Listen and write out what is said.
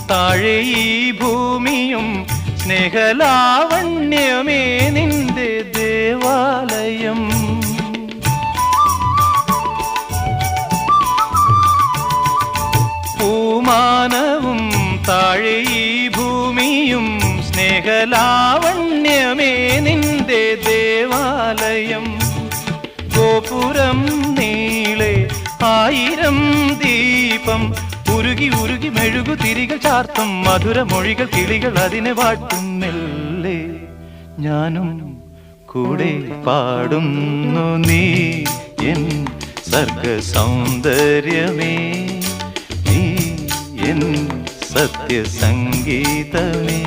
താഴെ ഈ ഭൂമിയും സ്നേഹലാവണ്യമേ നിന്റെ ദേവാലയം. പൂമാനവും താഴെ ഈ ഭൂമിയും സ്നേഹലാവണ്യമേ നിന്റെ ദേവാലയം. ഗോപുരം നീളെ 1000 ദീപം ഉരുകി ഉരുകി മെഴുകു തിരികൾ ചാർത്തും മധുരമൊഴികൾ കിളികൾ അതിനെ വാട്ടും. മെല്ലെ ഞാനും കൂടെ പാടുന്നു നീ എൻ സർഗ സൗന്ദര്യമേ, നീ എൻ സത്യസംഗീതമേ.